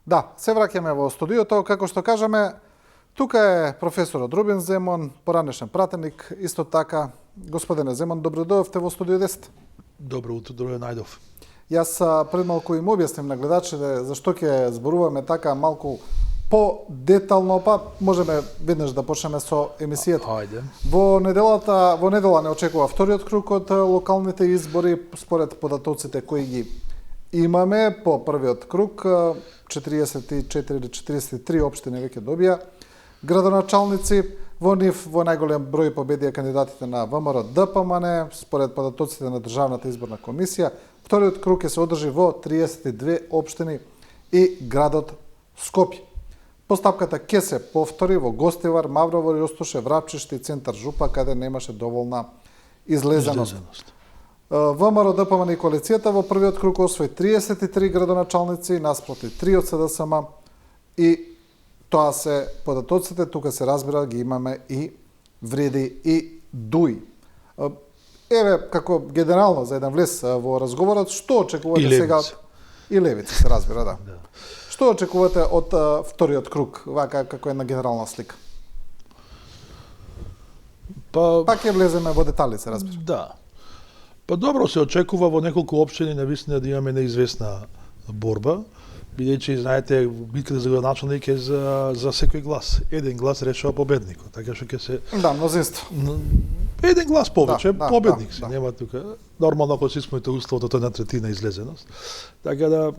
Да, се враќаме во студиото, како што кажаме, тука е професорот Рубен Земон, поранешен пратеник, исто така. Господине Земон, добро дојдовте во студио 10. Добро утро, добро најдов. Јас пред малку им објасним на гледачите зашто ќе зборуваме така малку по-детално, па можеме веднаш да почнеме со емисијата. Хајде. Во недела не очекува вториот круг од локалните избори, според податоците кои ги имаме по првиот круг, 44 или 43 општини веќе добија градоначалници. Во нив во најголем број победија кандидатите на ВМРО ДПМН, според податоците на Државната изборна комисија. Вториот круг ќе се одржи во 32 општини и градот Скопје. Постапката ќе се повтори во Гостивар, Маврово, Јостуше, Врапчиште и центар Жупа, каде немаше доволна излезеност. ВМРО ДПМН и коалицијата во првиот круг освои 33 градоначалници, наспроти 3 од СДСМ, и тоа се податоците, тука се разбира, ги имаме и вреди и дуи. Еве, како генерално за еден влез во разговорот, што очекувате сега? И левици се разбира, да. Што очекувате од вториот круг, вака како една генерална слика? Пак ќе влеземе во детали, се разбира. Да. Па добро се очекува во неколку општини навистина да имаме неизвестна борба, бидејќи знаете битката за градоначалник е за секој глас. Еден глас решава победникот, така што ќе се мнозинство. Еден глас повеќе, победник се. Нема тука. Нормално ако се исполните условот од една третина излезеност. Така да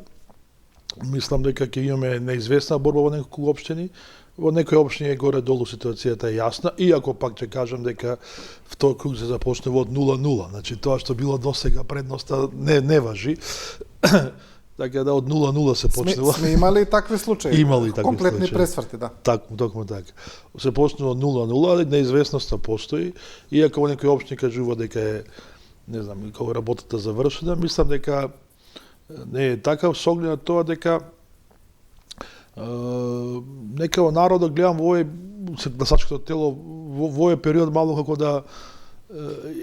мислам дека ќе имаме неизвестна борба во неколку општини. Во некои општини горе-долу ситуацијата е јасна, иако пак ќе кажам дека втор круг се започнува од 0-0. Значи тоа што било досега предноста не важи. Така да од 0-0 се почнува. Сме имали такви случаи. Имали такви комплетни случаи. пресврти, да. Токму така. Се почнува од 0-0, али неизвестноста постои. Иако во некои општини кажува дека е, не знам, како работата завршена, мислам дека не е така, со оглед на тоа дека нека во народот гледам во овој гласачкото тело во овој период мало како да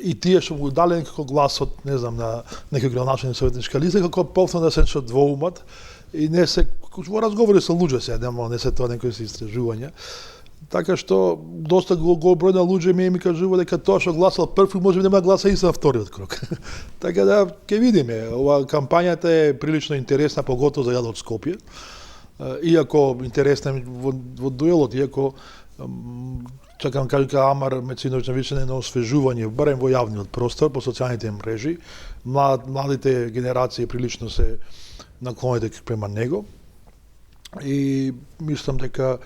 и тие што му дале некако гласот, не знам, на некој градоначалник советничка листа, како повторно да се двоумат и не се во разговори со луѓе се, не се тоа некои се истражувања. Така што доста голем број на луѓе ми кажува дека тоа што гласал први може да гласа и за вториот круг. Така да ќе видиме. Ова кампањата е прилично интересна, поготово за градот Скопје. Иако интересна во дуелот, иако чакам кажа Амар Мециновиќ навише на освежување, барем во јавниот простор, по социјалните мрежи. Младите генерации прилично се наклонети према него. И мислам дека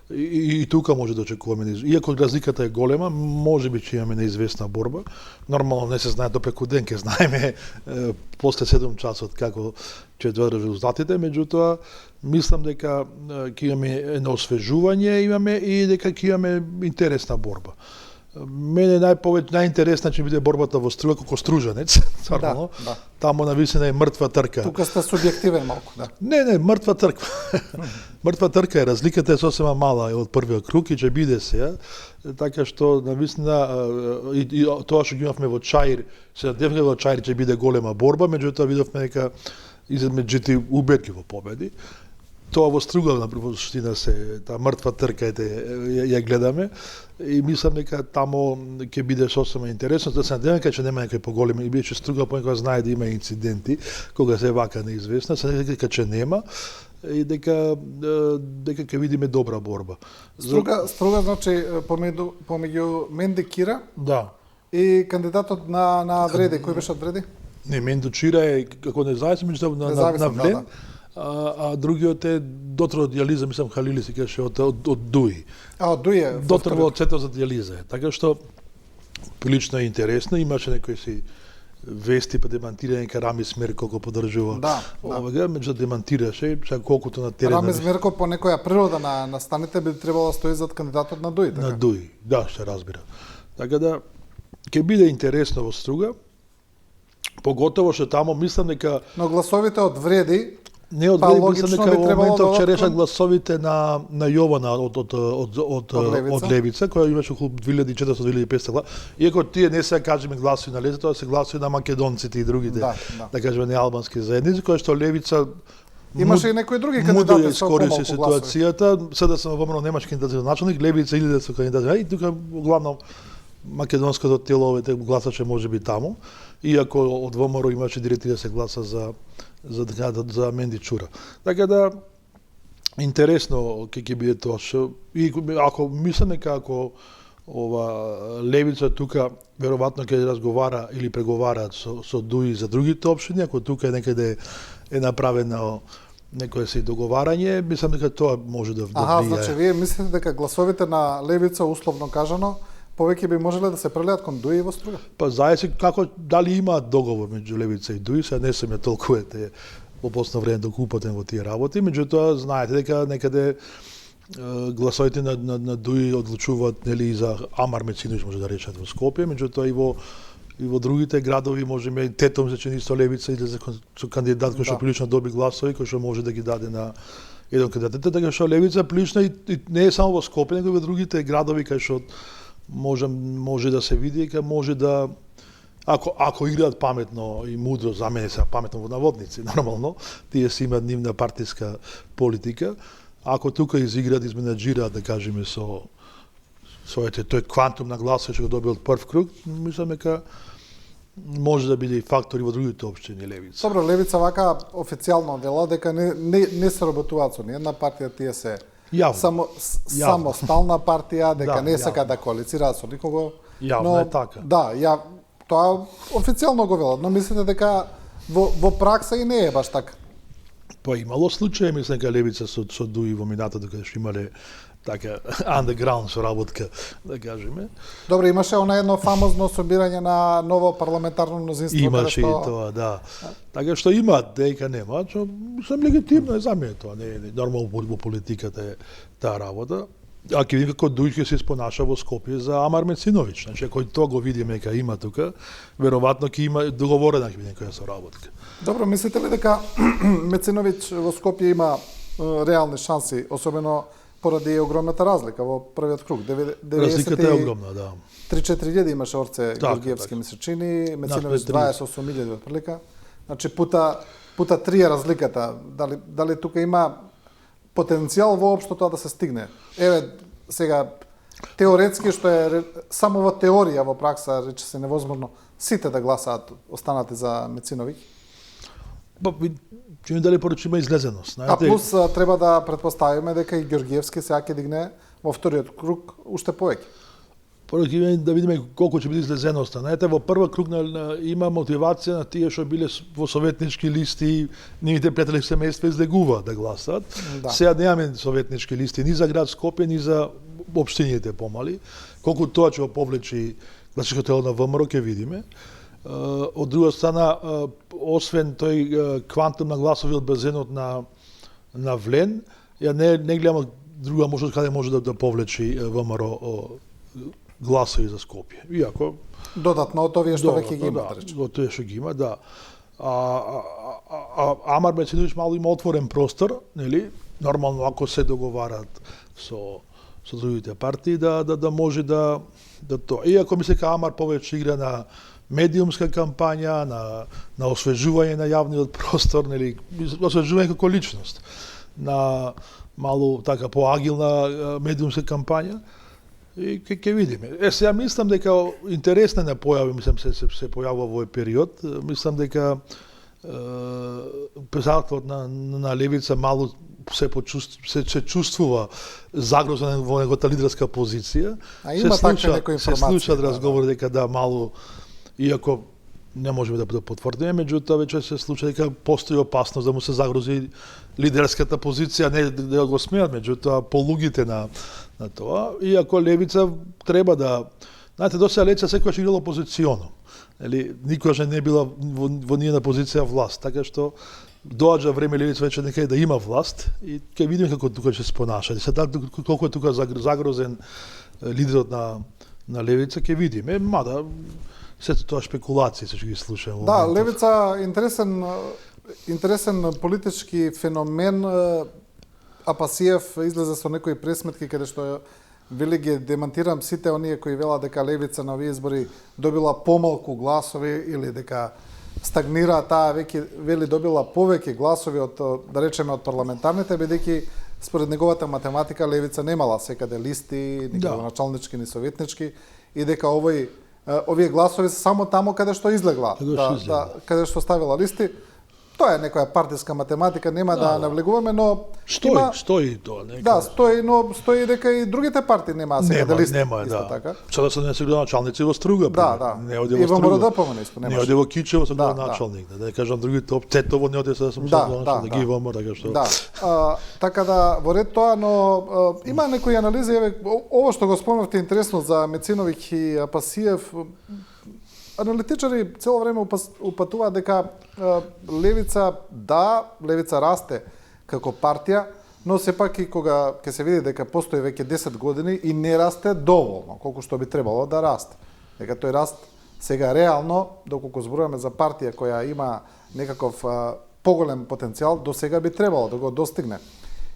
и тука може да очекуваме, иако разликата е голема, можеби ќе имаме неизвестна борба. Нормално не се знае до преку ден, ќе знаеме после 7 часот како ќе дојдат резултатите, меѓутоа мислам дека ќе имаме едно освежување, имаме и дека ќе имаме интересна борба. Мене најинтересна ќе биде борбата во Струга како стружанец, нормално. Да. Таму нависина е мртва трка. Тука сте субјективен малку, да. Не, мртва трка. Мртва трка е, разликата е сосема мала од првиот круг и ќе биде се, така што нависина и тоа што ги имавме во Чаир, се дефинитивно во Чаир ќе биде голема борба, меѓутоа видовме дека измеѓу убедливо победи. Тоа во Струга на суштина се таа мртва трка ја гледаме и мислам дека таму ќе биде сосема интересно, да се надевам дека ќе нема некои поголеми, и бидејќи Струга понекогаш знае да има инциденти кога се вака неизвестна, се надевам дека ќе нема и дека ќе видиме добра борба. Струга значи помеѓу Менди Кира, да, и кандидатот на Вреди, кој беше од Вреди? Не, Мендо Чира е како независен, меѓутоа на Влен. А другиот е доктор од дијализа, мислам Халили се кеше од Дуи. Од Дуи е. Доктор во центар за дијализа. Така што прилично е интересно, имаше некои си вести па демантирање ка Рамис Мерко колку поддржува. Овага, меѓу демантираше, сега колкуто на терен. Рамис Мерко по некоја природа на станите би требало да стои зад кандидатот на Дуи, така? На Дуи, да, се разбира. Така да ќе биде интересно во Струга. Поготово што таму мислам дека но гласовите од Вреди не од Вреди, мислам дека во моментов ќе решат гласовите на Јована од Левица, која имаше околу 2400-2500 гласа. Иако тие не се кажеме гласови на Левица, тоа се гласови на македонците и другите, да кажеме неалбански заедници, кои што Левица Имаше и некои други Мудро кандидати ја со искористи помалку гласови. ситуацијата, сега сам ВМРО немаш кандидат за началник, Левица или да се кандидат, и тука главно македонското тело овете гласаче може би таму, иако од ВМРО имаше 30 гласа за Менди Чура. Така да интересно ќе биде тоа што и ако мислам дека ако ова Левица тука веројатно ќе разговара или преговараат со Дуи за другите општини, ако тука некаде е направено некое си договарање, мислам дека тоа може да влијае. Значи вие мислите дека гласовите на Левица, условно кажано, повеќе би можеле да се прелеат кон Дуи во Струга? Па зависи како дали има договор меѓу Левица и Дуи, сега не сум ја толку во последно време толку упатен во тие работи, меѓутоа знаете дека некаде гласовите на Дуи одлучуваат нели за Амар Мециновиќ може да речат во Скопје, меѓутоа и во другите градови можеме Тетом се чини со Левица излезе со кандидат кој што прилично доби гласови, кој што може да ги даде на еден кандидат. Така што Левица прилично и не е само во Скопје, него и во другите градови кај што може да се види дека може да ако играат паметно и мудро, за мене се паметно во наводници, нормално, тие си имаат нивна партиска политика, ако тука изиграат, изменаџираат, да кажеме, со тој квантум на гласови што го доби од прв круг, мислам дека може да биде и фактори во другите општини Левица. Добро, Левица вака официјално вела дека не се работуваат со ниједна партија, тие се самостална партија, дека не сакаат да коалицираат со никого. Јавно е така. Да, тоа официјално го велат, но мислите дека во пракса и не е баш така? Па имало случаи, мислам, дека Левица со Дуи во минатото кога што имале така underground соработка, да кажеме. Добро, имаше она едно фамозно собирање на ново парламентарно мнозинство. Имаше и тоа, да. Така што имаат, дека нема, што сам легитимно е за мене тоа, не е нормално во политиката е таа работа. А ќе видим како Дуј ќе се испонаша во Скопје за Амар Мециновиќ. Значи, ако тоа го видиме дека има тука, веројатно ќе има договорена ќе биде некоја соработка. Добро, мислите ли дека Мециновиќ во Скопје има реални шанси, особено поради огромната разлика во првиот круг? Разликата е огромна, да. 3-4 имаше Орце Георгиевски мисечини, Мециновиќ 28.000 отприлика. Значи пута 3 разликата. Дали тука има потенцијал воопшто тоа да се стигне? Еве, сега, теоретски, што е само во теорија, во пракса, рече се невозможно, сите да гласаат останати за Мециновиќ? Па, ќе ми дали поручи има излезеност. А плюс треба да претпоставиме дека и Георгиевски сега ќе дигне во вториот круг уште повеќе. Прво ќе да видиме колку ќе биде излезеноста. Знаете, во прва круг има мотивација на тие што биле во советнички листи, нивните пријатели семејства излегуваат да гласат. Да. Сега немаме советнички листи ни за град Скопје, ни за општините помали. Колку тоа ќе го повлечи гласачкото тело на ВМРО ќе видиме. Од друга страна, освен тој квантум на гласови од базенот на Влен, ја не гледам друга можност каде може да повлечи ВМРО гласови за Скопје. Иако додатно од овие што веќе ги има, рече. Од тоа што ги има, да. Амар Мециновиќ мало има отворен простор, нели? Нормално ако се договараат со другите партии да може да тоа. Иако мислам дека Амар повеќе игра на медиумска кампања, на освежување на јавниот простор, нели, освежување како личност, на малку така поагилна медиумска кампања. И ќе видиме. Сега мислам дека интересна не појави, мислам се појавува во овој период. Мислам дека председателот на Левица малку се чувствува загрозен во неговата лидерска позиција. А има така некои информации. Се слушаат разговори дека да малку, иако не можеме да потврдиме, меѓутоа веќе се случува дека постои опасност да му се загрози лидерската позиција, не да го смеат, меѓутоа полугите на тоа. Иако Левица треба да... Знаете, досега Левица секогаш играла опозиционо. Никогаш не била во нијна позиција власт, така што доаѓа време Левица веќе некаде да има власт и ќе видиме како тука ќе се понаша. Колку е тука загрозен лидерот на Левица, ќе видиме, мада сето тоа спекулации се ќе ги слушаме. Да, Левица интересен политички феномен. Апасиев излезе со некои пресметки каде што вели ги демантирам сите оние кои велат дека Левица на овие избори добила помалку гласови или дека стагнира, таа веќе вели добила повеќе гласови од, да речеме, од парламентарните, бидејќи според неговата математика левица немала секаде листи, ни градоначалнички, ни советнички, и дека овие гласови се само таму каде што излегла, каде што ставила листи. Тоа е некоја партиска математика, нема да навлегуваме, но стои тоа, нека. Да, стои дека и другите партии немаа секаде листи. Нема, така. Сега се не се градоначалници во Струга, не оди во Струга. Не оди во Кичево се градоначалник, да кажам другите Цетово не оди се сум градоначалник, ги имаме така што. Да. Така да во ред тоа, но има некои анализи, ово што го спомнавте интересно за Мециновиќ и Апасиев. Аналитичари цело време упатуваат дека левица расте како партија, но сепак и кога ќе се види дека постои веќе 10 години и не расте доволно, колку што би требало да расте. Дека тој раст сега реално, доколку зборуваме за партија која има некаков поголем потенцијал, до сега би требало да го достигне.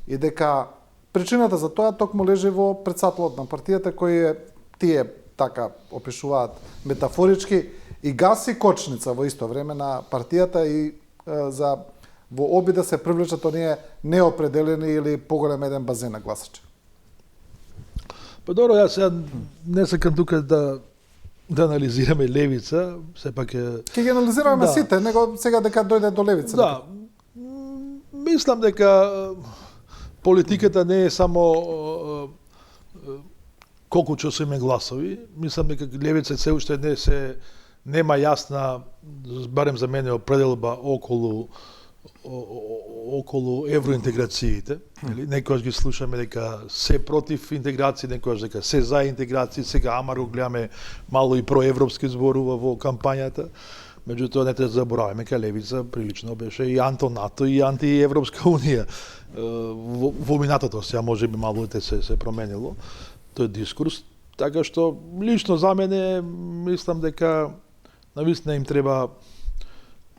И дека причината за тоа токму лежи во претседателот на партијата кој тие така опишуваат метафорички и гаси кочница во исто време на партијата и во обид да се привлечат оние неопределени или поголем еден базен на гласачи. Па добро, јас сега не сакам тука да анализираме левица, сепак е... Ке ги анализираме сите, него сега дека дојде до левица. Да, мислам дека политиката не е само колку ќе се име гласови. Мислам дека левица се уште нема јасна, барем за мене, определба околу евроинтеграциите. Некојаш ги слушаме дека се против интеграција, некојаш дека се за интеграција, сега ама го гледаме мало и проевропски зборува во кампањата. Меѓутоа не треба да забораваме дека левица прилично беше и антонато и антиевропска унија. Во минатото сега можеби малку се променило тој дискурс, така што лично за мене мислам дека навистина им треба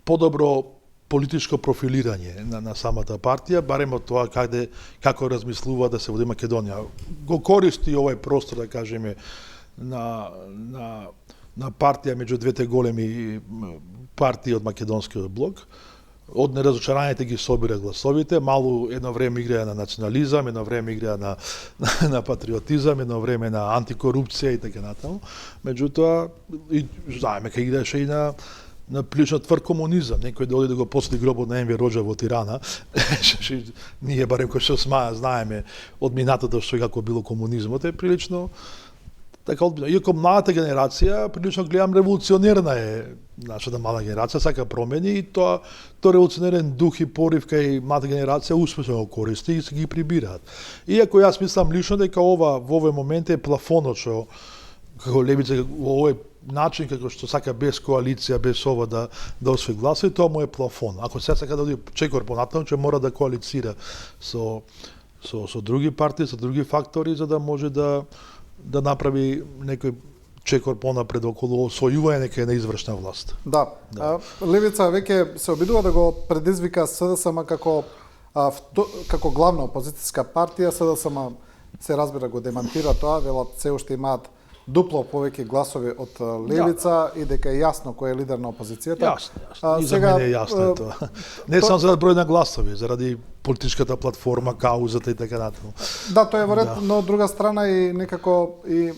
подобро политичко профилирање на самата партија, барем од тоа како размислува да се води Македонија. Го користи овој простор, да кажеме, на партија меѓу двете големи партии од македонскиот блок. Од неразочарањето ги собира гласовите, малу едно време играа на национализам, едно време играа на патриотизам, едно време на антикорупција и така натаму. Меѓутоа, и знаеме кај играеше и на прилично тврд комунизам. Некој дојде да го посети гробот на Енвер Роџа во Тирана. Ние барем кој што знаеме од минатото што како било комунизмот, е прилично така одбино. Иако младата генерација, прилично гледам, револуционерна е нашата млада генерација, сака промени и тоа револуционерен дух и порив кај младата генерација успешно го користи и се ги прибираат. Иако јас мислам лично дека во овој момент е плафонот што како левица во овој начин како што сака без коалиција, без ова да освои гласови, тоа му е плафон. Ако се сака да оди чекор понатаму, ќе мора да коалицира со други партии, со други фактори за да може да направи некој чекор понапред околу освојување некај на извршна власт. Да. Левица веќе се обидува да го предизвика СДСМ како главна опозицијска партија. СДСМ се разбира го демантира тоа, велат се уште имаат дупло повеќе гласови од левица и дека е јасно кој е лидер на опозицијата. Јасно. И за мене е јасно тоа. Не само заради број на гласови, заради политичката платформа, каузата и така натаму. Да, тоа е во ред, но од друга страна и некако и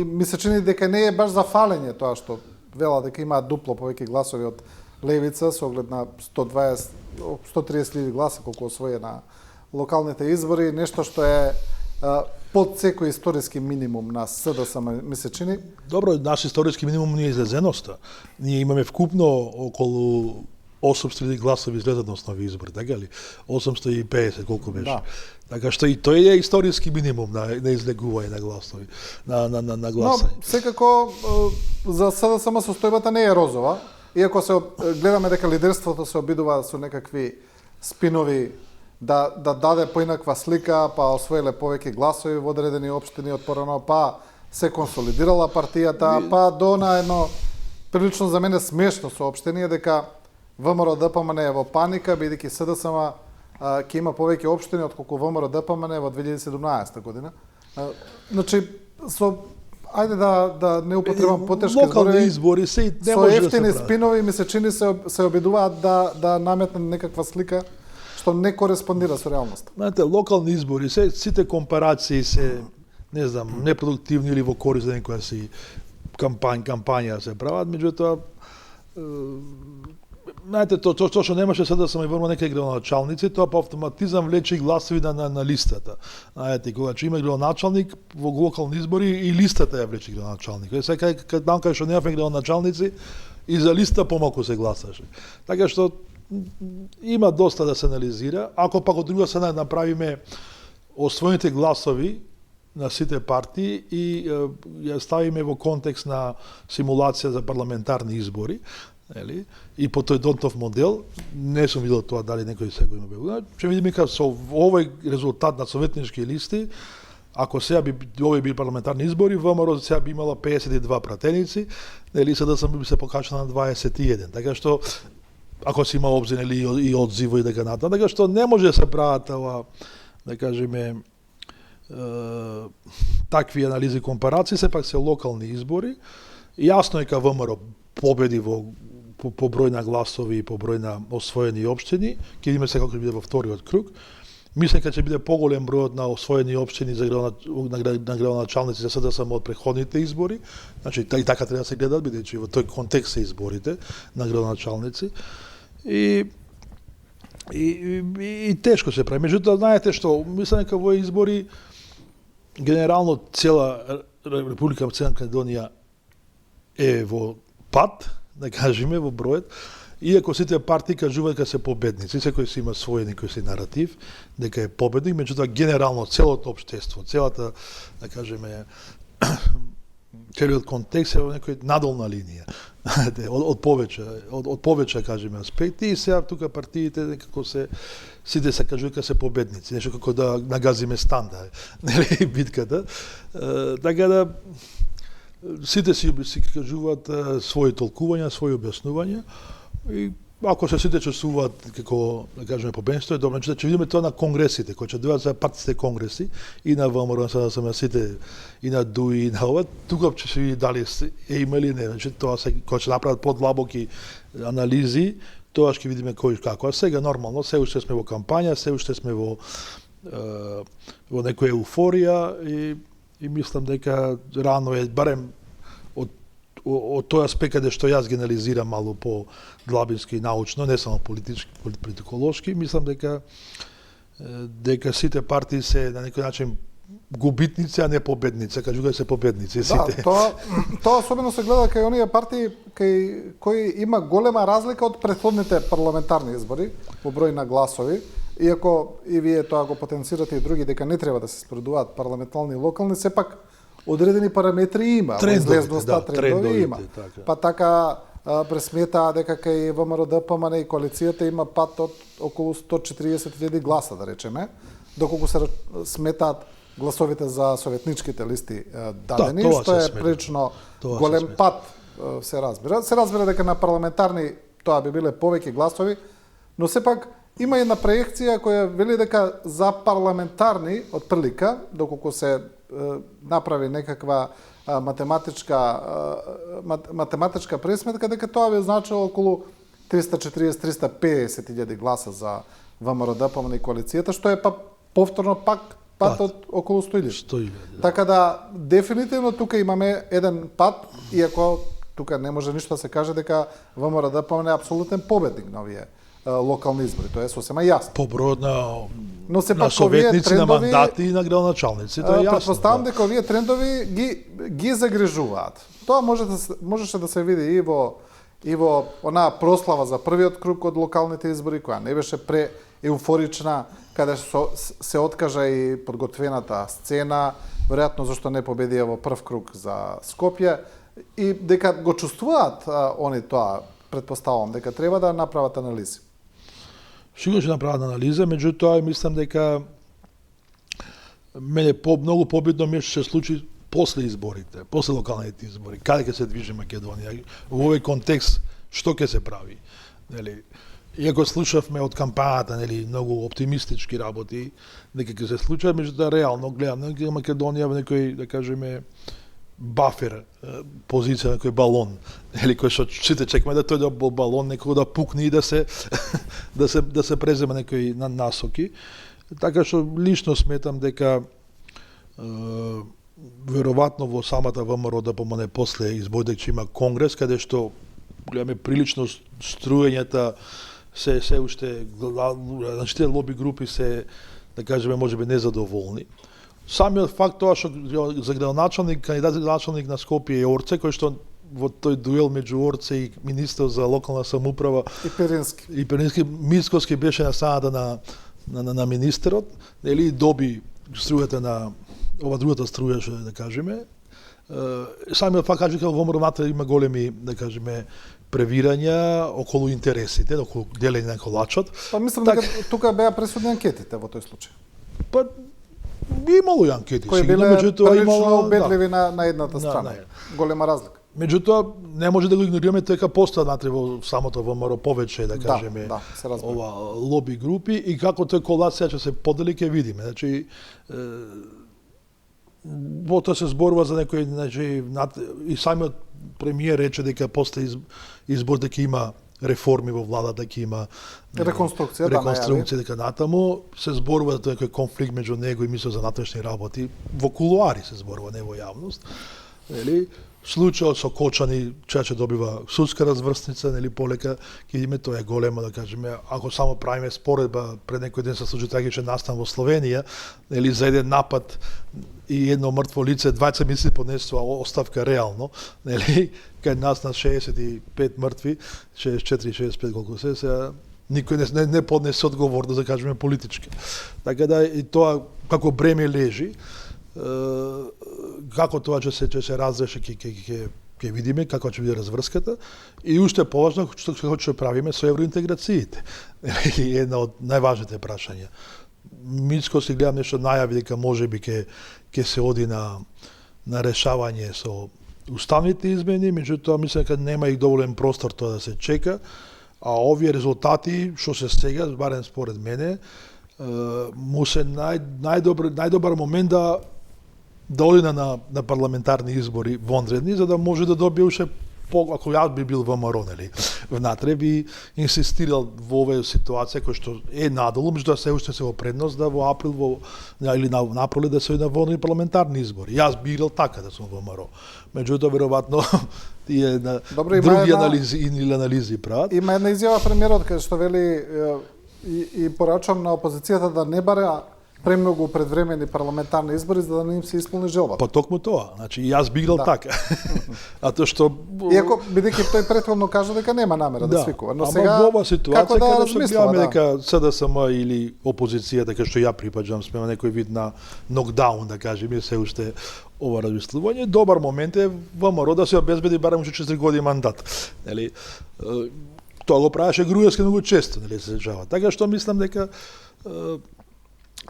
ми се чини дека не е баш за фалење тоа што вела дека има дупло повеќе гласови од левица со оглед на 130.000 гласа колку освои на локалните избори, нешто што е под секој историски минимум на СДСМ, ми се чини. Добро, наш историски минимум не е излезеноста. Ние имаме вкупно околу 800.000 гласови излезеност на овие избори, така ли? 850, колку беше. Да. Така што и тој е историски минимум на излегување на гласови, на гласање. Но секако за СДСМ состојбата не е розова, иако се гледаме дека лидерството се обидува со некакви спинови да даде поинаква слика, па освоиле повеќе гласови во одредени општини од порано, па се консолидирала партијата, па до на едно прилично за мене смешно соопштение дека ВМРО-ДПМН е во паника, бидејќи СДСМ ќе има повеќе општини отколку ВМРО-ДПМН во 2017 година. Значи, со ајде да не употребам потешки локални избори се не со може да се ефтини прави. спинови ми се чини се обидуваат да наметнат некаква слика што не кореспондира со реалноста. Знаете, локални избори, сите компарации се, не знам, непродуктивни или во корист за некоја си кампања се прават, меѓутоа знаете, тоа што немаше сега да се врма некои градоначалници, тоа по автоматизам влече и гласови на листата. Знаете, кога че има градоначалник во локални избори и листата ја влече градоначалник. Сега кај што немавме градоначалници и за листа помалку се гласаше. Така што има доста да се анализира. Ако пак од друга страна направиме освоените гласови на сите партии и ја ставиме во контекст на симулација за парламентарни избори, нели? И по тој Донтов модел, не сум видел тоа дали некој сега има бил. Ќе видиме како со овој резултат на советнички листи, ако сега би овој бил парламентарни избори, ВМРО сега би имала 52 пратеници, нели СДСМ би се покачала на 21. Така што ако се има обзир или и одзиво и дека натаму, така што не може да се прават ова, да кажеме, такви анализи и компарации, сепак се локални избори. Јасно е дека ВМРО победи по број на гласови и по број на освоени општини, ќе видиме сега како ќе биде во вториот круг. Мислам дека ќе биде поголем бројот на освоени општини за на градоначалници за СДСМ од претходните избори. Значи и така треба да се гледат, бидејќи во тој контекст се изборите на градоначалници. И тешко се прави. Меѓутоа, знаете што, мислам дека во избори генерално цела Република Северна Македонија е во пат, да кажеме, во бројот, иако сите партии кажуваат дека се победници, секој си има свој некој си наратив, дека е победник, меѓутоа генерално целото општество, целата, да кажеме, целиот контекст е во некој надолна линија, од повеќе, кажеме, аспекти, и сега тука партиите некако сите се кажуваат дека се победници, нешто како да нагазиме станда, нели, битката, така да сите си кажуваат своји толкувања, своји објаснувања, и ако се сите чувствуваат како, да кажеме, победничество, е добро. Значи, ќе видиме тоа на конгресите, кои ќе дојдат за партиските конгреси, и на ВМРО, на сите, и на ДУИ, и на ова, тука ќе се види дали има или не. Значи, тоа кога ќе направат подлабоки анализи, тоа ќе видиме кој како. А сега нормално, се уште сме во кампања, се уште сме во некоја еуфорија и мислам дека рано е, барем од тој аспект каде што јас генерализирам мало по длабински и научно, не само политиколошки, мислам дека сите партии се на некој начин губитници, а не победници, кажуваат се победници сите. Да, тоа особено се гледа кај оние партии кои има голема разлика од претходните парламентарни избори по број на гласови. Иако и вие тоа го потенцирате и други дека не треба да се споредуваат парламентарни и локални, сепак одредени параметри има, излезноста, трендови има. Така. Па така пресметаа дека кај ВМРО ДПМН и коалицијата има пат од околу 140.000 гласа, да речеме, доколку се сметаат гласовите за советничките листи дадени, што е прилично голем пат, се разбира. Се разбира дека на парламентарни тоа би биле повеќе гласови, но сепак има една проекција која вели дека за парламентарни, од прилика, доколку се направи некаква математичка пресметка, дека тоа би значило околу 340-350.000 гласа за ВМРО ДПМН и коалицијата, што е повторно пат од околу 100.000. Така да, дефинитивно тука имаме еден пат, иако тука не може ништо да се каже дека ВМРО ДПМН е апсолутен победник на овие локални избори, тоа е сосема јасно. По бројот на советници, на мандати и на градоначалници, тоа е јасно. Претпоставам дека овие трендови ги загрижуваат. Тоа можеше да се види и во онаа прослава за првиот круг од локалните избори, која не беше прееуфорична, каде се откажа и подготвената сцена, веројатно зашто не победија во прв круг за Скопје, и дека го чувствуваат они тоа, претпоставам дека треба да направат анализи. Сигурно ќе направат анализа, меѓутоа мислам дека мене многу побитно ми што се случи после изборите, после локалните избори, каде ќе се движи Македонија, во овој контекст што ќе се прави, нели? Иако слушавме од кампањата, нели, многу оптимистички работи дека ќе се случат, меѓутоа реално гледам дека Македонија во некој, да кажеме, бафер позиција, некој балон, или кој што сите чекаме да тој балон некој да пукне и да се да се презема некои насоки. Така што лично сметам дека веројатно во самата ВМРО да помине после изборите, дека ќе има конгрес каде што гледаме прилично струењата се уште, значи тие лоби групи се, да кажеме, можеби незадоволни. Самиот факт тоа што за градоначалник, кандидат за градоначалник на Скопје е Орце, кој што во тој дуел меѓу Орце и министер за локална самоуправа и Перински Мицкоски беше на страната на министерот, нели доби струјата на ова другата струја, што да кажеме. Самиот факт кажа дека во ВМРО има големи, да кажеме, превирања околу интересите, околу делење на колачот. Па мислам дека тука беа пресудни анкетите во тој случај. Па имало и анкети, кои биле прилично убедливи на едната страна. Голема разлика. Меѓутоа, не може да го игнорираме дека постојат внатре во самото ВМРО повеќе, да кажеме, ова лоби групи и како тој колација ќе се подели ќе видиме. Значи, во тоа се зборува за некој, значи, и самиот премиер рече дека после избор дека има реформи во владата, дека има реконструкција, дека натаму се зборува за некој конфликт меѓу него и министерот за внатрешни работи, во кулуари се зборува, не во јавност. Нели? Случајот со Кочани, че добива судска разврстница, нели полека, ќе видиме, тоа е големо, да кажеме, ако само правиме споредба, пред некој ден се случи трагичен настан во Словенија, нели за еден напад и едно мртво лице, 20 месеци поднесува оставка реално, нели, кај нас на 65 мртви, 64-65 колку се, никој не поднесе одговорност, да кажеме, политички. Така да и тоа како бреме лежи, како тоа ќе се разреши ќе видиме како ќе биде разврската и уште поважно што ќе правиме со евроинтеграциите. Една од најважните прашања. Мицко си гледам нешто најави дека можеби ќе се оди на решавање со уставните измени, меѓутоа мислам дека нема и доволен простор тоа да се чека, а овие резултати што се сега, барем според мене, му се најдобар момент да оди на парламентарни избори вонредни, за да може да добие уште ако јас би бил ВМРО, нели, внатре би инсистирал во оваа ситуација која што е надолу, меѓутоа се уште се во предност да во април или на април да се на вонредни парламентарни избори. Јас би играл така да сум во ВМРО. Меѓутоа веројатно тие на други анализи прават. Има една изјава премиерот кај што вели и порачам на опозицијата да не бара премногу предвремени парламентарни избори за да не им се исполни желбата. Па токму тоа, значи јас би играл така. А тоа што иако бидејќи тој претходно кажа дека нема намера да свикува, но сега во оваа ситуација како да размислуваме дека СДСМ или опозицијата дека што ја припаѓам сме некој вид на нокдаун, да кажеме, се уште ова размислување, добар момент е ВМРО да се обезбеди барем уште 4 години мандат. Нели? Тоа го правеше Груевски многу често, нели се сеќава. Така што мислам дека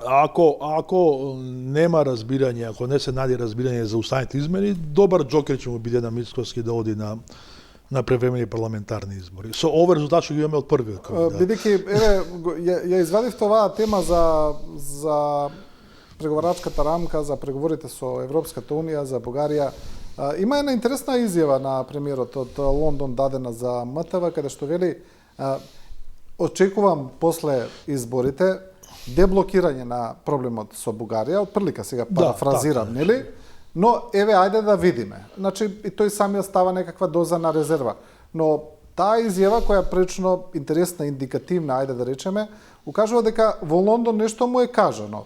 ако нема разбирање, ако не се најде разбирање за уставните измени, добар џокер ќе му биде на Мицкоски да оди на превремени парламентарни избори. Со овој резултат што ги имаме од првиот круг. Бидејќи ја извадив оваа тема за преговарачката рамка, за преговорите со Европската унија, за Бугарија. Има една интересна изјава на премиерот од Лондон дадена за МТВ, каде што вели очекувам после изборите деблокирање на проблемот со Бугарија, од прилика сега парафразирам, нели? Но еве ајде да видиме. Значи и тој самиот става некаква доза на резерва. Но таа изјава која прилично интересна, индикативна, ајде да речеме, укажува дека во Лондон нешто му е кажано.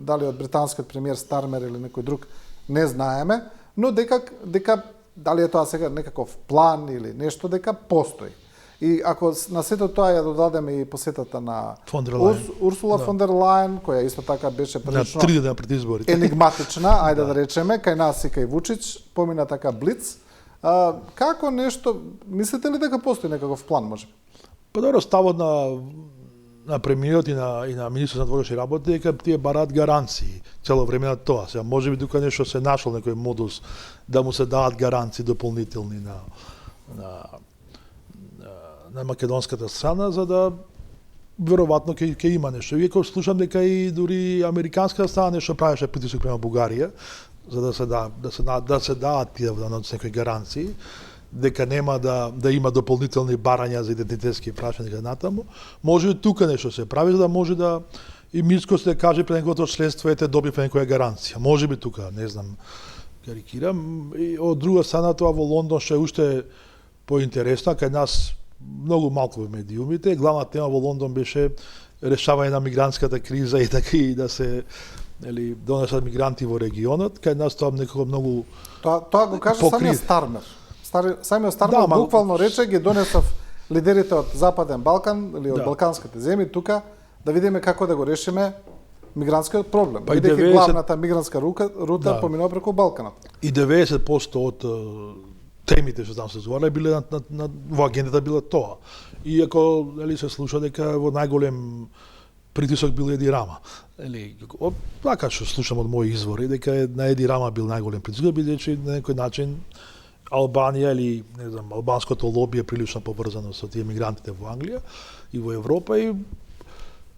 Дали од британскиот премиер Стармер или некој друг, не знаеме, но дека дали е тоа сега некаков план или нешто, дека постои. И ако на сето тоа ја додадеме и посетата на Урсула фон дер Лајен, која исто така беше прилично 3 дена пред изборите енигматична, ајде да речеме, кај нас и кај Вучич, помина така блиц. Како нешто, мислите ли дека постои некаков план, може? Па добро, ставот на премиерот и на министерот на внатрешни работи дека тие бараат гаранции цело време на тоа. Сега можеби тука нешто се нашол некој модус да му се дадат гаранции дополнителни на македонската страна, за да веројатно ќе има нешто. Иако слушам дека и дури американската страна нешто правеше притисок према Бугарија, за да се дадат тие некои гаранции дека нема да има дополнителни барања за идентитетски прашања и натаму, може и тука нешто се прави за да може да и Мицкос да каже пред неговото следство ете добив некоја гаранција. Може би тука, не знам, карикирам. И од друга страна тоа во Лондон што е уште поинтересно, кај нас многу малку во медиумите, главна тема во Лондон беше решавање на мигрантската криза и така и да се донесат мигранти во регионот, кај нас тоа некако многу Тоа го каже самиот Стармер. Самиот Стармер буквално рече ги донесов лидерите од Западен Балкан или од балканските земји тука да видиме како да го решиме мигрантскиот проблем. Бидејќи главната мигрантска рута поминува преку Балканот. И 90% од темите што там се збореле биле во агендата било тоа. Иако се слуша дека во најголем притисок бил Еди Рама. Така што слушам од мои извори дека на Еди Рама бил најголем притисок, бидејќи на некој начин Албанија или не знам албанското лоби е прилично поврзано со тие мигрантите во Англија и во Европа и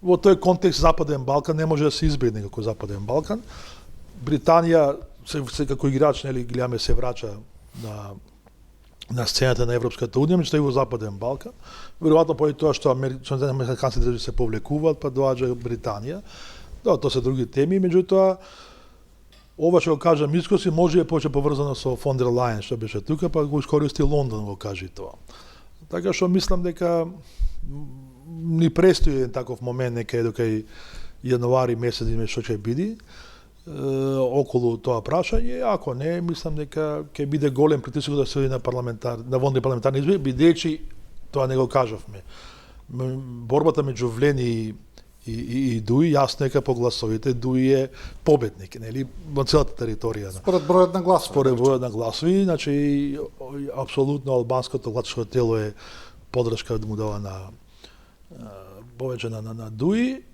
во тој контекст Западен Балкан не може да се избегне како Западен Балкан. Британија се како играч гледаме се враќа на сцената на Европската унија, меѓутоа и во Западен Балкан. Веројатно поради тоа што американските држави се повлекуваат, па доаѓа Британија. Да, тоа се други теми, меѓутоа ова што го кажа Мицкос може е повеќе поврзано со фон дер Лајен што беше тука, па го искористи Лондон го кажи тоа. Така што мислам дека ни престои еден таков момент некаде до кај јануари месец што ќе биде околу тоа прашање, ако не, мислам дека ќе биде голем притисок да се оди на вонни парламентарни избори, бидејќи тоа не го кажавме. Борбата меѓу Влени и Дуи, јасно дека по гласовите Дуи е победник, нели, во целата територија. Според бројот на гласови. Според бројот на гласови, значи апсолутно албанското гласачко тело е подршка да му дава на повеќе на Дуи.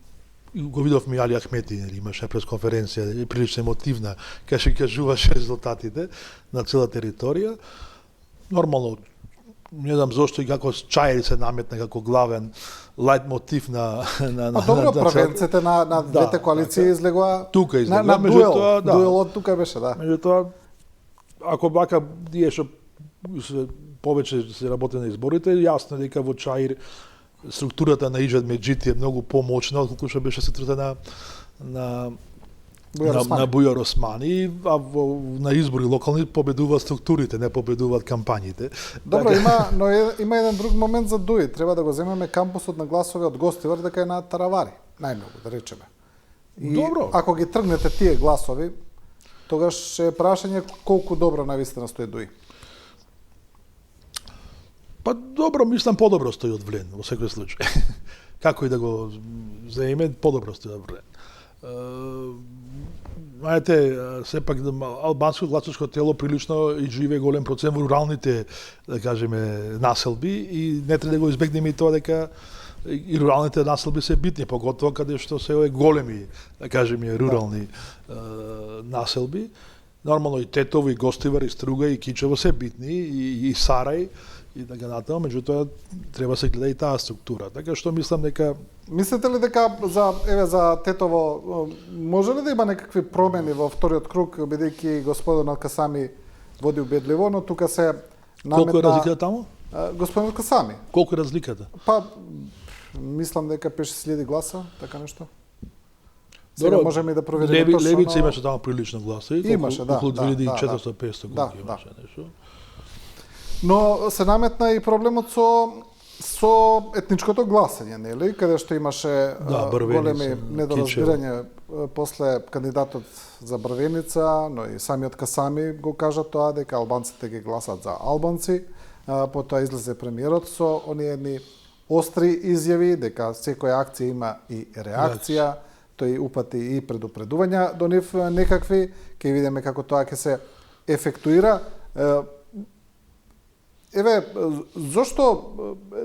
Го видовме Али Ахмети, имаше пресконференција, прилично емотивна, кај што кажуваше резултатите на цела територија. Нормално, не знам зошто и како Чајри се наметна како главен лајт мотив на добро, првенците на двете коалиции излегоа тука на дуелот тука беше, да. Меѓутоа, ако бака тие што повеќе се работи на изборите, јасно дека во Чаир структурата на Иџад Меджити е многу помоćна отколку што беше структурата на Бујар Османи, а на избори локални победуваат структурите, не победуваат кампањите. Добро, но има еден друг момент за Дуи. Треба да го земеме кампусот на гласови од Гостивар дека е на Таравари, најмногу да речеме. И добро. Ако ги тргнете тие гласови, тогаш е прашање колку добро навистина стои Дуи. Па добро, мислам подобро стои од Влен во секој случај. Како и да го заеме, подобро стои од Влен. Знаете, сепак албанско гласачко тело прилично и живее голем процент во руралните, да кажеме, населби и не треба да го избегнеме и тоа дека и руралните населби се битни, поготово каде што се големи, да кажеме, рурални населби. Нормално и Тетово, и Гостивар, и Струга, и Кичево се битни, и Сарај, и така натаму, меѓутоа треба се гледа и таа структура. Така што мислам дека мислите ли дека за Тетово може ли да има некакви промени во вториот круг, бидејќи господинот Касами води убедливо, но тука се наметна... Колку е разликата таму? Господинот Касами. Колку е разликата? Па мислам дека 5.000 гласа, така нешто. Сега можеме и да провериме точно. Левица имаше таму прилично гласа, имаше, да, околу 2400-500 колку имаше нешто. Но се наметна и проблемот со етничкото гласање, нели, каде што имаше големи недоразбирања после кандидатот за Брвеница, но и самиот Касами го кажа тоа дека албанците ги гласат за албанци, потоа излезе премиерот со оние едни остри изјави дека секоја акција има и реакција, тој упати и предупредувања до нив некакви, ќе видиме како тоа ќе се ефектуира. Еве, зошто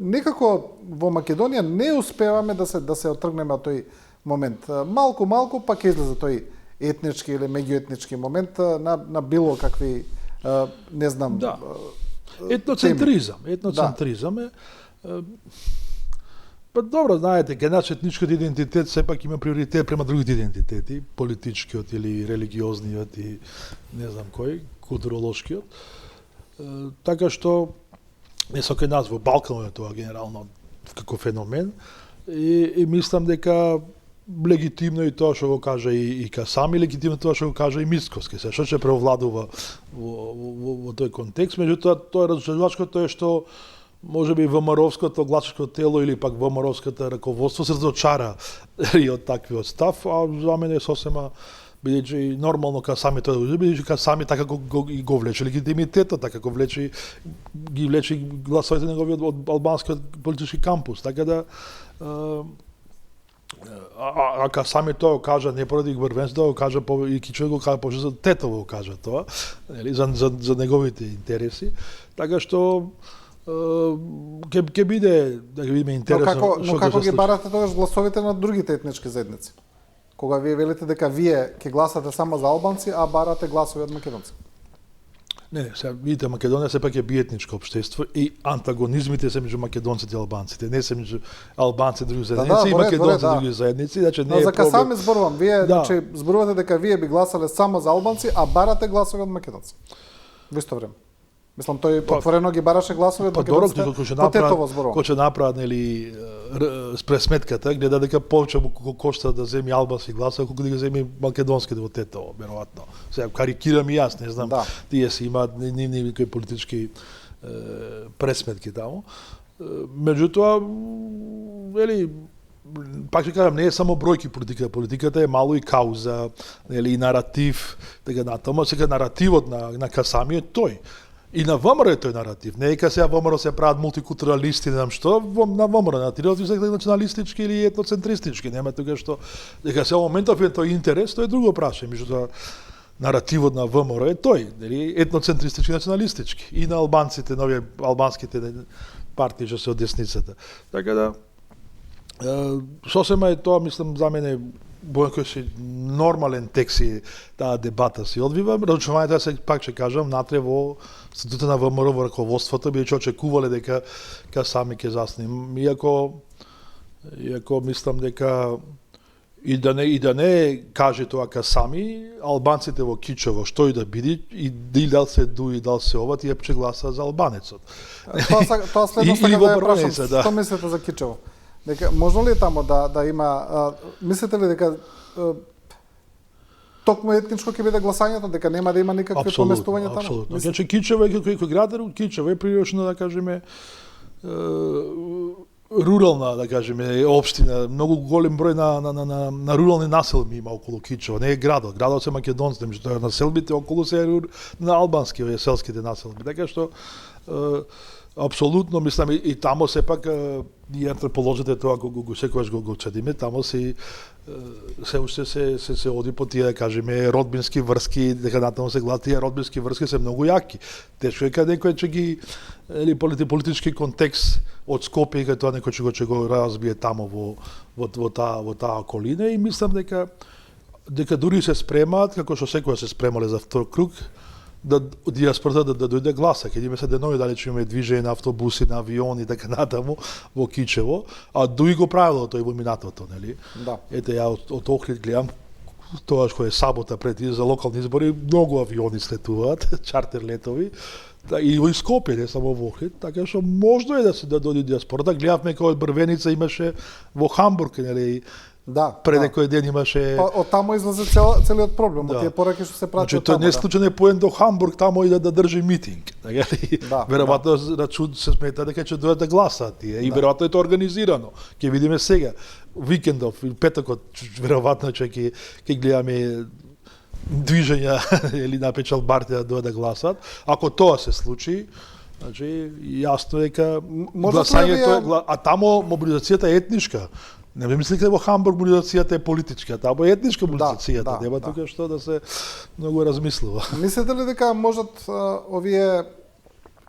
некако во Македонија не успеваме да се отргнеме од тој момент. Малку па ќе излезе тој етнички или меѓуетнички момент на било какви не знам. Да. Етноцентризам е Па добро, знаете, кај нас етничкиот идентитет сепак има приоритет према другите идентитети, политичкиот или религиозниот и не знам кој, културолошкиот. Така што не со кај нас во Балканот е тоа генерално како феномен и мислам дека легитимно и тоа што го кажа и Касами, легитимно тоа што го кажа и Мицковски, се што ќе преовладува во тој контекст, меѓутоа тоа е разочарувачко, тоа е што можеби ВМРО-вското гласачко тело или пак ВМРО-вското раководство се разочара и од таквиот став, а за мене сосема бидејќи нормално Касами тоа да бидејќи Касами така го влече легитимитетот, така ги влече гласовите негови од албанскиот политички кампус, така да а Касами тоа го кажа не поради врвенство, го кажа и Кичо го кажа за Тетово го кажа тоа, нели за неговите интереси, така што ќе биде да ги видиме интересно. Но како ги барате тогаш гласовите на другите етнички заедници? Кога вие велите дека вие ќе гласате само за албанци, а барате гласови од македонци? Не, сега видите, Македонија сепак е биетничко општество и антагонизмите се меѓу македонците и албанците, не се меѓу албанци и други заедници и македонци и други заедници, значи не е за Касами зборувам, вие значи зборувате дека вие би гласале само за албанци, а барате гласови од македонци. Во исто време. Мислам, тој отворено ги бараше гласови од македонците, по Тетово зборувам. Кој ќе направат, нели, пресметката, гледа дека повеќе му кошта да земи албански гласови, колку да ги земи македонски во Тетово, веројатно. Сега карикирам и јас, не знам, тие си имаат никои политички пресметки таму. Меѓутоа, нели, пак ќе кажам, не е само бројки политика, политиката е мало и кауза, нели, и наратив, така натаму, сега наративот на Касами е тој. И на ВМРО е тој наратив. Не е ка сега ВМРО се прават мултикултуралисти, не знам што, на ВМРО наративот е националистички или етноцентристички. Нема тука што дека се во моментов е тој интерес, тоа е друго прашање. Меѓутоа наративот на ВМРО е тој, нели, етноцентристички, националистички. И на албанците, нови албанските партии што се од десницата. Така да сосема е тоа, мислам, за мене кој си нормален текст таа дебата се одвива. Разочарувањето се пак ќе кажам натре во статутот на ВМРО во раководството, бидејќи очекувале дека Касами ќе засне. Иако мислам дека и да не каже тоа Касами, албанците во Кичево што и да биде, и дал се Ду и дал се ова, тие ќе гласа за албанецот. Тоа следно сакам да ја прашам, што мислите за Кичево? Дека можно ли тамо да има мислите ли дека токму етничко ќе биде гласањето, дека нема да има никакви поместувања таму? Апсолутно. Значи Кичево е кој град, Кичево е прилично, да кажеме, рурална, да кажеме, општина, многу голем број на рурални населби има околу Кичево, не е градот. Градот се македонците, меѓутоа населбите околу се на албански, селските населби. Така што апсолутно, мислам, и тамо сепак и антрополозите тоа го секогаш го чедиме, тамо се уште се оди по тие, да кажеме, родбински врски, дека натаму се гледа тие родбински врски се многу јаки. Тешко е каде некој ќе ги политички контекст од Скопје, кај тоа некој ќе го разбие тамо во таа околина и мислам дека дури се спремаат, како што секоја се спремале за втор круг, да диаспората да дојде гласа, ќе имаме се денови дали ќе имаме движење на автобуси, на авиони, така натаму во Кичево, а дуи го правило тој во минатото, нели? Да. Ете ја од Охрид гледам тоа што е сабота пред за локални избори, многу авиони слетуваат, чартер летови, и во Скопје, не само во Охрид, така што можно е да се дојде диаспората. Гледавме кој од Брвеница имаше во Хамбург, нели? Да. Пред некој ден имаше. Од таму излезе целиот проблем, од тие пораки што се праќаат таму. Значи тој не случајно е поен до Хамбург таму и да држи митинг. Веројатно се смета дека ќе дојдат да гласаат тие и веројатно е тоа организирано. Ќе видиме сега викендов или петокот веројатно ќе гледаме движења или на печалбарите да дојдат да гласаат. Ако тоа се случи, значи јасно е дека гласањето а тамо мобилизацијата е етничка. Не ми мислите во Хамбург мобилизацијата е политичка, тамо е етничка мобилизацијата, нема тука што да се многу размислува. Мислите ли дека можат овие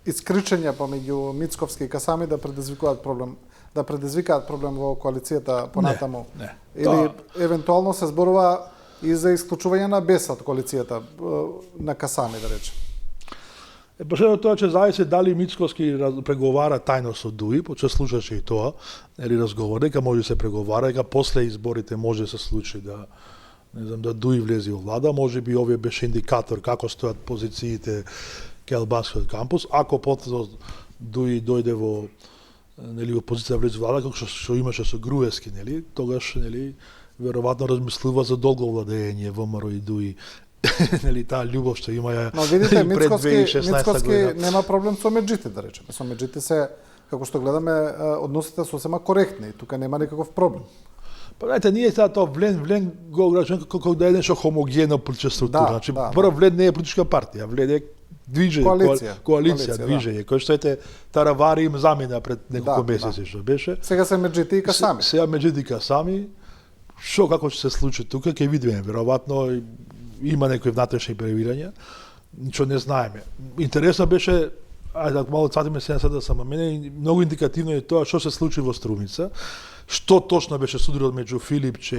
искричења помеѓу Мицковски и Касами да предизвикаат проблем во коалицијата понатаму? Не. Или евентуално се зборува и за исклучување на БЕС од коалицијата на Касами, да речем? Пошто тоа ќе зависи дали Мицкоски преговара тајно со Дуи, поче слушаше и тоа, или разговор, дека може да се преговара, дека после изборите може да се случи да не знам, да Дуи влезе во влада, може би овие беше индикатор како стојат позициите кај албанскиот кампус, ако потоа Дуи дојде во нели во позиција влезе во влада како што имаше со Груевски, нели, тогаш нели веројатно размислува за долго владење ВМРО и Дуи. Нели таа љубов што има ја. Но видите, пред 2016 Мицкоски година. нема проблем со меѓите, да речеме. Со меѓите се, како што гледаме, односите сосема коректни, тука нема никаков проблем. Па знаете, ние сега тоа Влен го грачен како да е нешто хомогено политичка структура. Значи прво Влен не е политичка партија, Влен е движење, коалиција, движење, кој што ете Таравари им замина пред неколку месеци што беше. Сега се меѓите и сами. Сега меѓите и сами. Што како ќе се случи тука, ќе видиме, веројатно има некои внатрешни превирања, ничто не знаеме. Интересно беше, ајде ако мало цатиме сега да сама мене, многу индикативно е тоа што се случи во Струмица, што точно беше судрот меѓу Филипче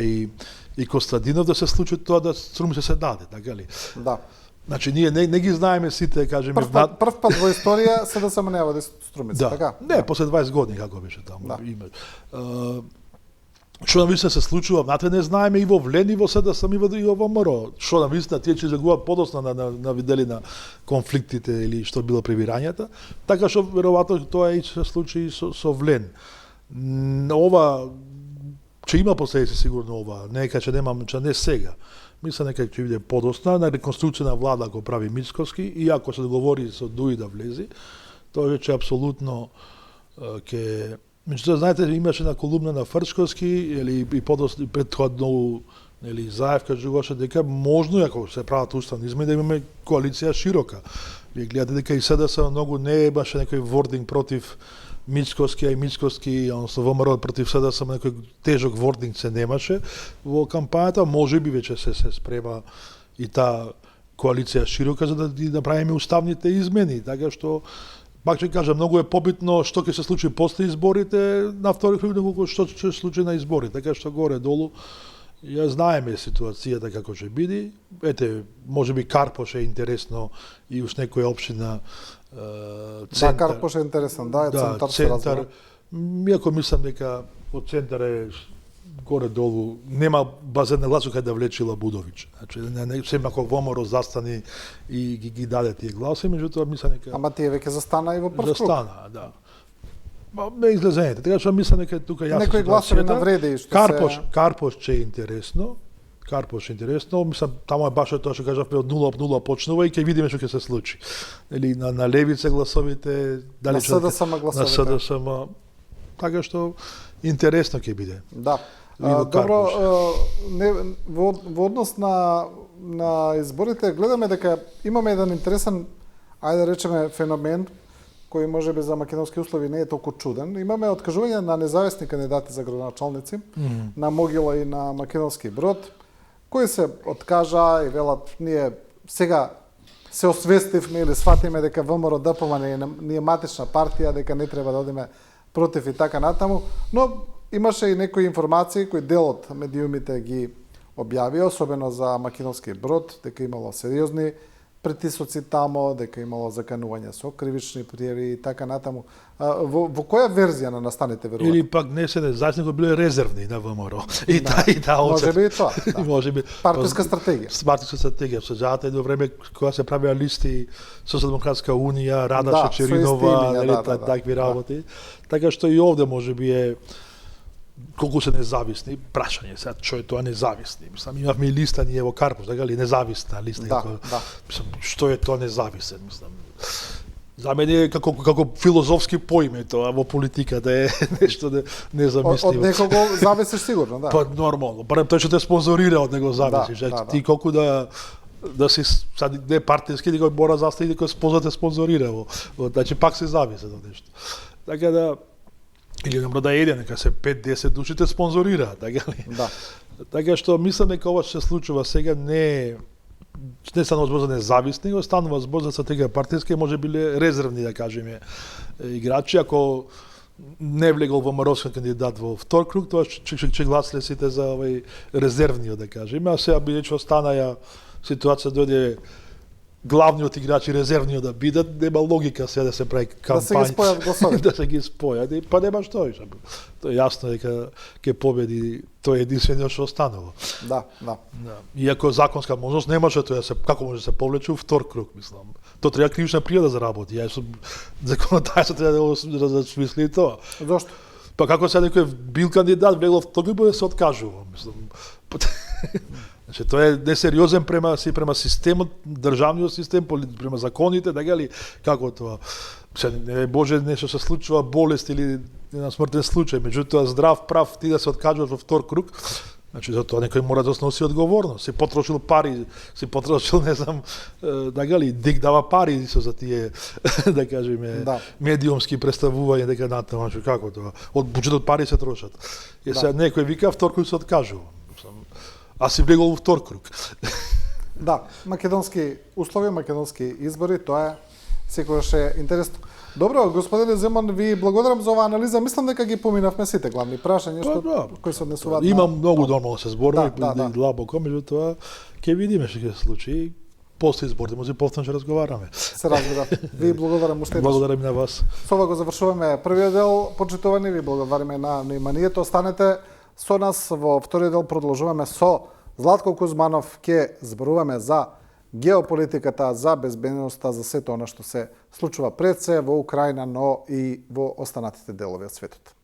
и Костадинов да се случи тоа да Струмица се даде, така ли? Да. Значи ние не ги знаеме сите, кажеме, прв пат во историја се да се менева да Струмица, да. така? Не, после 20 години како беше таму. Да. Што навистина се случува, внатре не знаеме и во Влен и во СДСМ и во ВМРО. Што навистина тие ќе излегуваат подоцна на виделина конфликтите или што било превирањата, така што веројатно тоа и се случи и со Влен. Ова ќе има последици сигурно ова, нека ќе нема, че не сега. Мислам дека ќе биде подоцна на реконструкција на влада ако прави Мицкоски и ако се договори со Дуи да влези, тоа ќе апсолутно ќе. Меѓутоа, знаете, имаше на колумна на Фрчковски или и подоцна претходно нели Заев кажуваше дека можно ако се прават уставни измени да имаме коалиција широка. Вие гледате дека и СДСМ многу не баше некој вординг против Мицкоски, а и Мицкоски, односно ВМРО против СДСМ некој тежок вординг се немаше во кампањата, можеби веќе се спрема и таа коалиција широка за да направиме уставните измени, така што пак ќе кажам, многу е побитно што ќе се случи после изборите на втори круг, nego што ќе се случи на избори, така што горе долу ја знаеме ситуацијата како ќе биде. Ете, можеби Карпош е интересно и уш некоја општина центар. Да, Карпош е интересен, да, центар се разбира. Иако мислам дека од центар е горе долу нема базен на гласови кај да влечи Лабудовиќ. Значи не сема ако ВМРО застани и ги даде тие гласови, меѓутоа мислам дека Ама тие веќе застана и во прв круг. Застана, да. Ме излезените. Така што мислам дека тука јасно некои гласови навреди што Карпош че е интересно. Карпош е интересно, мислам таму е баш тоа што кажавме од 0-0 почнува и ќе видиме што ќе се случи. Или на левица гласовите, дали на СДСМ гласовите. На СДСМ. Така што интересно ќе биде. Да. Добро, во однос на изборите гледаме дека имаме еден интересен, ајде да речеме, феномен кој можеби за македонски услови не е толку чуден. Имаме откажување на независни кандидати за градоначалници на Могила и на Македонски Брод, кои се откажа и велат ние сега се освестивме или сватиме дека ВМРО ДПМ не е матична партија, дека не треба да одиме против и така натаму, но имаше и некои информации кои дел од медиумите ги објавија, особено за Македонски Брод, дека имало сериозни притисоци тамо, дека имало заканување со кривични пријави и така натаму. Во која верзија на настаните верувате? Или пак не се независни, го биле резервни на ВМРО. И таа можеби и тоа. Да. Можеби партиска стратегија. Партиска стратегија. Сеќавате едно време кога се правеа листи Социјалдемократска унија, Рада Шечеринова, такви работи. Така што и овде можеби е колку се независни, прашање сега што е тоа независни. Мислам имавме и листа ние во Карпош, така ли независна листа да. Мислам што е тоа независен, мислам. За мене како филозофски поиме тоа во политика да е нешто незамисливо. Од некого зависиш сигурно, да. Па нормално, барем тој што те спонзорира од него зависиш. Ти колку да си сад не партиски, дека мора застави дека спонзорира значи пак се зависи од нешто. Така да или добро да еде, нека се 5-10 души те спонзорираат, така ли? Да. Така што мислам дека ова што се случува сега не станува збор за независни, го станува збор за стратегија партиска, може биле резервни, да кажеме, играчи. Ако не влегол во ВМРО кандидат во втор круг, тоа ќе гласле сите за овој резервни, да кажеме. А сега бидејќи останаја ситуација дојде главниот играч и резервниот да бидат, нема логика сега да се прави кампања. Да се ги спојат гласови. Да се ги спојат, па нема што. Тоа е јасно дека ќе победи тој единствениот што останало. Да, да. Да. Иако законска можност немаше тоа како може да се повлече у втор круг, мислам. Тоа треба кривична пријава да заработи. Ја што законодавцот треба да смисли тоа. Зошто? Па како се некој бил кандидат, влегло в тоа да се откажува, мислам. Значи тоа е несериозен према системот, државниот систем, према законите, дали како тоа. Се не боже нешто се случува болест или на смртен случај, меѓутоа здрав прав ти да се откажуваш во втор круг. Значи за тоа некој мора да сноси одговорност. Си потрошил пари, си потрошил не знам дали дик дава пари за тие да кажеме медиумски представувања дека натаму како тоа. Од буџетот пари се трошат. И сега некој вика втор круг се откажува. А си влегол во втор круг. Да, македонски услови, македонски избори, тоа е секогаш е интересно. Добро, господине Земан, ви благодарам за оваа анализа. Мислам дека ги поминавме сите главни прашања кои се однесуваат. Има многу нормално се зборува и длабоко, меѓутоа ќе видиме што ќе се случи. После изборите може повторно ќе разговараме. Се разбира. Ви благодарам уште. Благодарам и на вас. Со ова го завршуваме првиот дел, почитувани, ви благодариме на вниманието. Останете со нас во вториот дел, продолжуваме со Златко Кузманов, ќе зборуваме за геополитиката, за безбедноста, за сето она што се случува пред се во Украина, но и во останатите делови од светот.